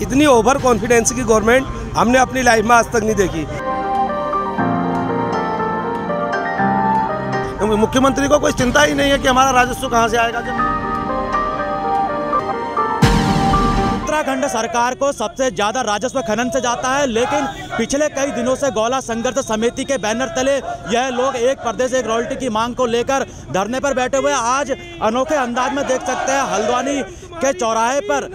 इतनी over confidence की government हमने अपनी लाइफ में आज तक नहीं देखी। मुख्यमंत्री को कोई चिंता ही नहीं है कि हमारा राजस्व कहां से आएगा। उत्तराखंड सरकार को सबसे ज्यादा राजस्व खनन से जाता है, लेकिन पिछले कई दिनों से गौला संघर्ष समिति के बैनर तले यह लोग एक प्रदेश एक रॉयल्टी की मांग को लेकर धरने पर बैठे हुए। आज अनोखे अंदाज में देख सकते हैं हल्द्वानी के चौराहे पर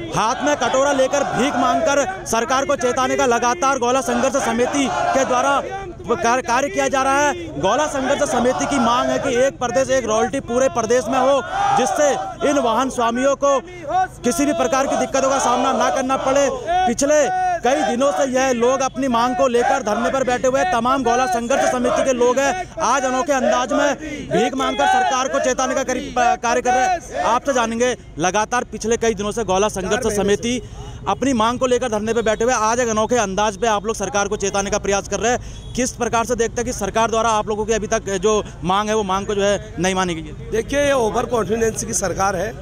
हाथ में कटोरा लेकर भीख मांगकर सरकार को चेताने का लगातार गौला संघर्ष समिति के द्वारा कार्य किया जा रहा है। गौला संघर्ष समिति की मांग है कि एक प्रदेश एक रॉयल्टी पूरे प्रदेश में हो, जिससे इन वाहन स्वामियों को किसी भी प्रकार की दिक्कतों का सामना ना करना पड़े। पिछले कई दिनों से यह लोग अपनी मांग को लेकर धरने पर बैठे हुए तमाम गौला संघर्ष समिति के लोग हैं। आज अनोखे अंदाज में भीख मांगकर सरकार को चेताने का कार्य कर रहे हैं। आपसे जानेंगे, लगातार पिछले कई दिनों से गौला संघर्ष समिति अपनी मांग को लेकर धरने पे बैठे हुए, आज एक अनोखे अंदाज पे आप लोग सरकार को चेताने का प्रयास कर रहे हैं। किस प्रकार से देखते हैं कि सरकार द्वारा आप लोगों की अभी तक जो मांग है वो मांग को जो है नहीं मानी गई है? देखिए, ये ओवर कॉन्फिडेंस की सरकार है।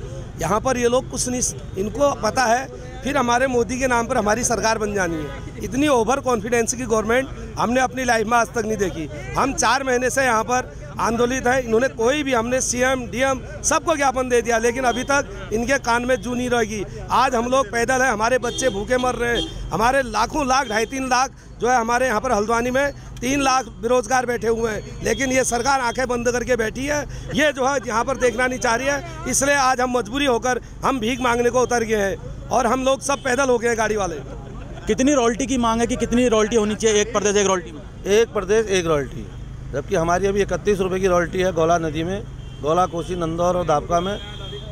यहाँ पर ये लोग कुछ नहीं, इनको पता है फिर हमारे मोदी के नाम पर हमारी सरकार बन जानी है। इतनी ओवर कॉन्फिडेंस की गवर्नमेंट हमने अपनी लाइफ में आज तक नहीं देखी। हम 4 महीने से यहाँ पर आंदोलित है। इन्होंने कोई भी, हमने सीएम डीएम सबको ज्ञापन दे दिया, लेकिन अभी तक इनके कान में जू नहीं रहेगी। आज हम लोग पैदल हैं, हमारे बच्चे भूखे मर रहे हैं, हमारे लाखों लाख 2.5-3 लाख जो है हमारे यहाँ पर हल्द्वानी में 3 लाख बेरोजगार बैठे हुए हैं, लेकिन ये सरकार आंखें बंद करके बैठी है। ये जो है यहाँ पर देखना नहीं चाह रही है, इसलिए आज हम मजबूरी होकर हम भीख मांगने को उतर गए हैं और हम लोग सब पैदल हो गए हैं, गाड़ी वाले। कितनी रॉयल्टी की मांग है कि कितनी रॉयल्टी होनी चाहिए एक प्रदेश एक रॉयल्टी में? एक प्रदेश एक रॉयल्टी, जबकि हमारी अभी 31 रुपये की रॉयल्टी है गौला नदी में, गौला, कोसी, नंदौर और दापका में।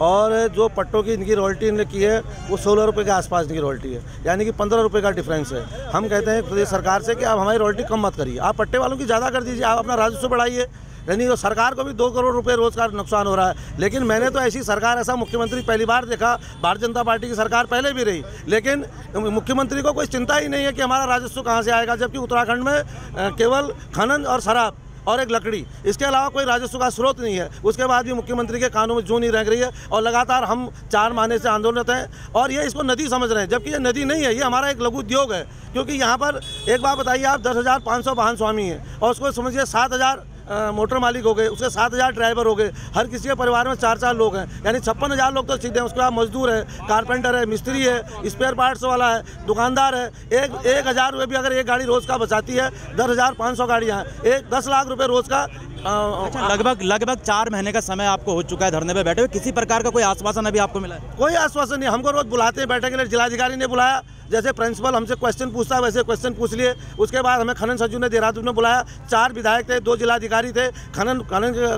और जो पट्टों की इनकी रॉयल्टी इन्होंने की है वो 16 रुपये के आसपास इनकी रॉयल्टी है, यानी कि 15 रुपये का डिफरेंस है। हम कहते हैं प्रदेश सरकार से कि आप हमारी रॉयल्टी कम मत करिए, आप पट्टे वालों की ज़्यादा कर दीजिए, आप अपना राजस्व बढ़ाइए। यानी तो सरकार को भी 2 करोड़ रुपए रोज का नुकसान हो रहा है। लेकिन मैंने तो ऐसी सरकार, ऐसा मुख्यमंत्री पहली बार देखा। भारतीय जनता पार्टी की सरकार पहले भी रही, लेकिन मुख्यमंत्री को कोई चिंता ही नहीं है कि हमारा राजस्व कहाँ से आएगा, जबकि उत्तराखंड में केवल खनन और शराब और एक लकड़ी, इसके अलावा कोई राजस्व का स्रोत नहीं है। उसके बाद भी मुख्यमंत्री के कानों में जू नहीं रह रही है और लगातार हम 4 महीने से आंदोलित हैं और ये इसको नदी समझ रहे हैं, जबकि ये नदी नहीं है, ये हमारा एक लघु उद्योग है। क्योंकि यहाँ पर एक बात बताइए, आप 10,500 वाहन स्वामी हैं और उसको समझिए 7,000 मोटर मालिक हो गए, उसके 7,000 ड्राइवर हो गए, हर किसी के परिवार में 4-4 लोग हैं, यानी 56,000 लोग तो सीधे हैं। उसके बाद मजदूर है, कारपेंटर है, मिस्त्री है, स्पेयर पार्ट्स वाला है, दुकानदार है। 1,000 रुपये भी अगर एक गाड़ी रोज़ का बचाती है, 10,500 गाड़ियाँ हैं, 10 लाख रुपये रोज़ का। लगभग 4 महीने का समय आपको हो चुका है धरने पे बैठे हुए, किसी प्रकार का कोई आश्वासन अभी आपको मिला है? कोई आश्वासन नहीं। हमको रोज बुलाते हैं बैठने के लिए, जिलाधिकारी ने बुलाया, जैसे प्रिंसिपल हमसे क्वेश्चन पूछता है वैसे क्वेश्चन पूछ लिए। उसके बाद हमें खनन सचिव ने देहरादून में बुलाया, 4 विधायक थे, 2 जिलाधिकारी थे, खनन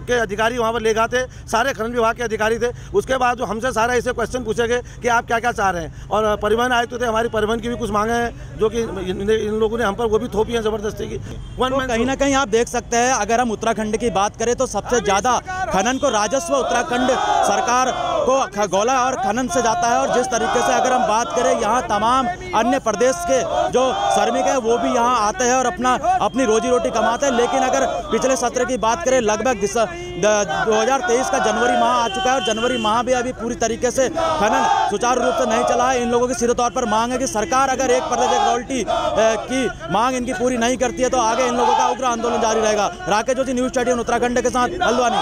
के अधिकारी वहाँ पर ले गए थे, सारे खनन विभाग के अधिकारी थे। उसके बाद जो हमसे सारे ऐसे क्वेश्चन पूछे गए कि आप क्या क्या चाह रहे हैं। और परिवहन आयुक्त थे, हमारी परिवहन की भी कुछ मांगे हैं जो कि इन लोगों ने हम पर वो भी थोपी हैं ज़बरदस्ती की। कहीं ना कहीं आप देख सकते हैं, अगर हम उत्तराखंड की बात करें तो सबसे ज़्यादा खनन को राजस्व उत्तराखंड सरकार को गौला और खनन से जाता है। और जिस तरीके से अगर हम बात करें, यहाँ तमाम अन्य प्रदेश के जो श्रमिक हैं वो भी यहाँ आते हैं और अपनी रोजी रोटी कमाते हैं। लेकिन अगर पिछले सत्र की बात करें, लगभग 2023 का जनवरी माह आ चुका है और जनवरी माह भी अभी पूरी तरीके से खनन सुचारू रूप से नहीं चला है। इन लोगों की सीधे तौर पर मांग है कि सरकार अगर एक प्रदेश एक रॉयल्टी की मांग इनकी पूरी नहीं करती है तो आगे इन लोगों का उग्र आंदोलन जारी रहेगा। राकेश जोशी, न्यूज़ 18 उत्तराखंड के साथ हल्द्वानी।